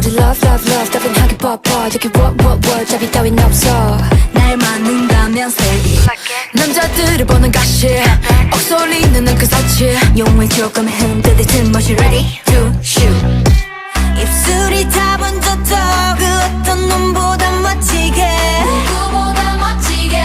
모두 love love love 따분하게 뻗어 여기 what 잡이 따윈 없어 날 맞는다면 say it 남자들을 보는 가시 억소리는 그 사치 용을 조금 흔들듯 틈없이 ready to shoot 입술이 다 번졌어 그 어떤 놈보다 멋지게 누구보다 멋지게